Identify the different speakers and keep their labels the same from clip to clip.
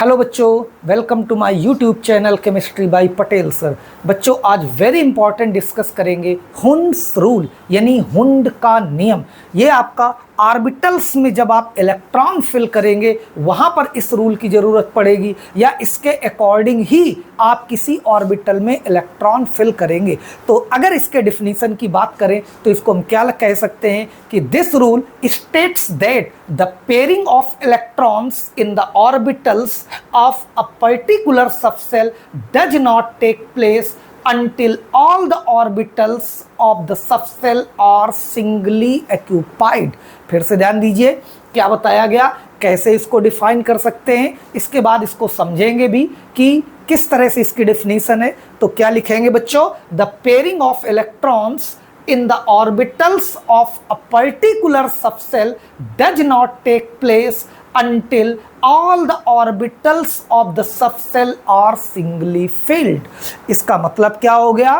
Speaker 1: Hello बच्चों, welcome to my YouTube channel chemistry by Patel sir. बच्चों आज वेरी इंपॉर्टेंट डिस्कस करेंगे हुंड्स रूल यानी हुंड का नियम। ये आपका ऑर्बिटल्स में जब आप इलेक्ट्रॉन फिल करेंगे वहाँ पर इस रूल की ज़रूरत पड़ेगी या इसके अकॉर्डिंग ही आप किसी ऑर्बिटल में इलेक्ट्रॉन फिल करेंगे। तो अगर इसके डिफिनीशन की बात करें तो इसको हम क्या कह सकते हैं कि this rule states that the pairing of electrons in the orbitals of a particular subshell does not take place until all the orbitals of the subshell are singly occupied। फिर से ध्यान दीजिए क्या बताया गया, कैसे इसको डिफाइन कर सकते हैं, इसके बाद इसको समझेंगे भी कि किस तरह से इसकी डेफिनेशन है। तो क्या लिखेंगे बच्चों, the pairing of electrons in the orbitals of a particular subshell does not take place until all the orbitals of the subshell are singly filled। इसका मतलब क्या हो गया,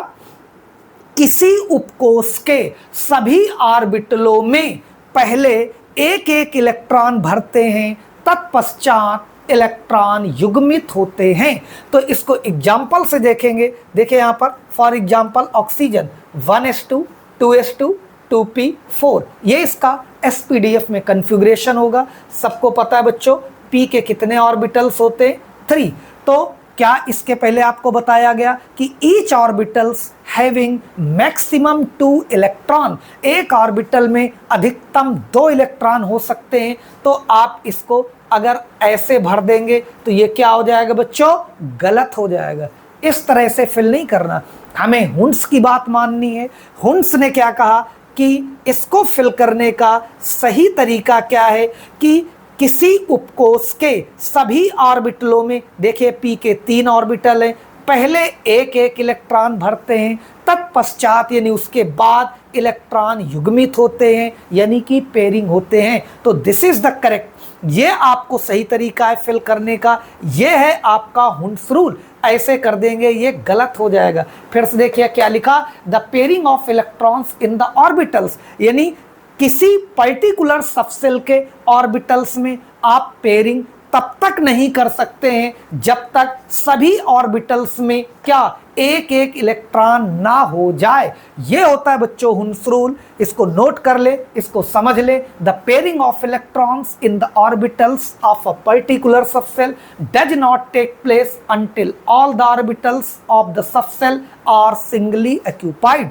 Speaker 1: किसी उपकोष के सभी ऑर्बिटलों में पहले एक एक इलेक्ट्रॉन भरते हैं, तत्पश्चात इलेक्ट्रॉन युग्मित होते हैं। तो इसको एग्जाम्पल से देखेंगे। देखिए यहाँ पर for example oxygen 1s2 2s2 2p4, ये इसका SPDF में कन्फिग्रेशन होगा। सबको पता है बच्चों P के कितने ऑर्बिटल्स होते हैं, 3। तो क्या इसके पहले आपको बताया गया कि each orbitals having maximum 2 electron, एक ऑर्बिटल में अधिकतम 2 इलेक्ट्रॉन हो सकते हैं। तो आप इसको अगर ऐसे भर देंगे तो ये क्या हो जाएगा बच्चों, गलत हो जाएगा। इस तरह से फिल नहीं करना, हमें हुंड्स की बात माननी है। हुंड्स ने क्या कहा कि इसको फिल करने का सही तरीका क्या है कि किसी उपकोष के सभी ऑर्बिटलों में, देखिए P के 3 ऑर्बिटल हैं, पहले एक एक इलेक्ट्रॉन भरते हैं, तत्पश्चात यानी उसके बाद इलेक्ट्रॉन युग्मित होते हैं यानी कि पेयरिंग होते हैं। तो दिस इज द करेक्ट, ये आपको सही तरीका है फिल करने का, ये है आपका हुंड्स रूल। ऐसे कर देंगे ये गलत हो जाएगा। फिर से देखिए क्या लिखा, the pairing of electrons in the orbitals, यानी किसी पर्टिकुलर सबसेल के ऑर्बिटल्स में आप पेयरिंग तब तक नहीं कर सकते हैं जब तक सभी ऑर्बिटल्स में क्या एक एक इलेक्ट्रॉन ना हो जाए। ये होता है बच्चों हुंड्स रूल। इसको नोट कर ले, इसको समझ ले। The pairing of electrons in the orbitals of a particular subshell does not take place until all the orbitals of the subshell are singly occupied.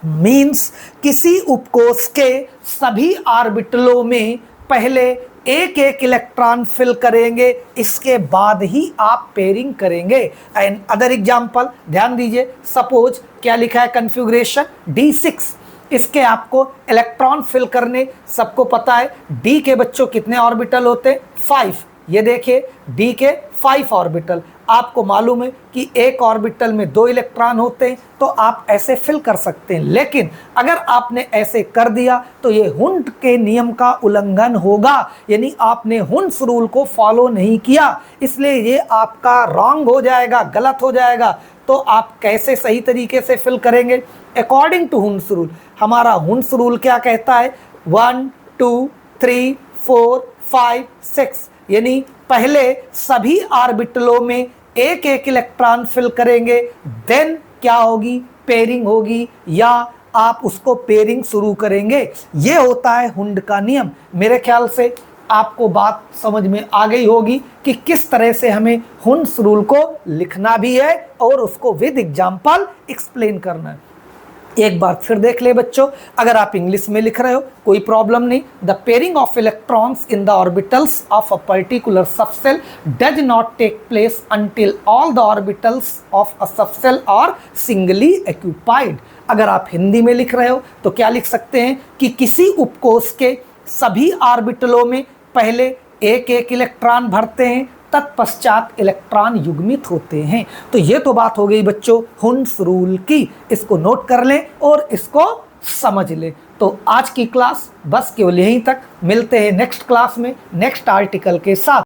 Speaker 1: Means किसी उपकोष के सभी ऑर्बिटलों में पहले एक एक इलेक्ट्रॉन फिल करेंगे, इसके बाद ही आप पेयरिंग करेंगे। एंड अदर एग्जांपल ध्यान दीजिए, सपोज क्या लिखा है कन्फिग्रेशन D6, इसके आपको इलेक्ट्रॉन फिल करने, सबको पता है D के बच्चों कितने ऑर्बिटल होते हैं, 5। ये देखिए D के 5 ऑर्बिटल, आपको मालूम है कि एक ऑर्बिटल में 2 इलेक्ट्रॉन होते हैं, तो आप ऐसे फिल कर सकते हैं। लेकिन अगर आपने ऐसे कर दिया तो ये हुंड के नियम का उल्लंघन होगा, यानी आपने हुंड्स रूल को फॉलो नहीं किया, इसलिए ये आपका रॉन्ग हो जाएगा, गलत हो जाएगा। तो आप कैसे सही तरीके से फिल करेंगे अकॉर्डिंग टू हुंड्स रूल। हमारा हुंड्स रूल क्या कहता है, 1 2 3 4 5 6, यानी पहले सभी ऑर्बिटलों में एक एक इलेक्ट्रॉन फिल करेंगे, देन क्या होगी, पेयरिंग होगी या आप उसको पेयरिंग शुरू करेंगे। ये होता है हुंड का नियम। मेरे ख्याल से आपको बात समझ में आ गई होगी कि किस तरह से हमें हुंड्स रूल को लिखना भी है और उसको विद एग्जाम्पल एक्सप्लेन करना है। एक बार फिर देख ले बच्चों, अगर आप इंग्लिश में लिख रहे हो कोई प्रॉब्लम नहीं। The pairing of electrons in the orbitals of a particular subshell does not take place until all the orbitals of a subshell are singly occupied. अगर आप हिंदी में लिख रहे हो तो क्या लिख सकते हैं कि किसी उपकोष के सभी ऑर्बिटलों में पहले एक एक इलेक्ट्रॉन भरते हैं, तत्पश्चात इलेक्ट्रॉन युग्मित होते हैं। तो ये तो बात हो गई बच्चों हुंड्स रूल की, इसको नोट कर लें और इसको समझ लें। तो आज की क्लास बस केवल यहीं तक, मिलते हैं नेक्स्ट क्लास में नेक्स्ट आर्टिकल के साथ।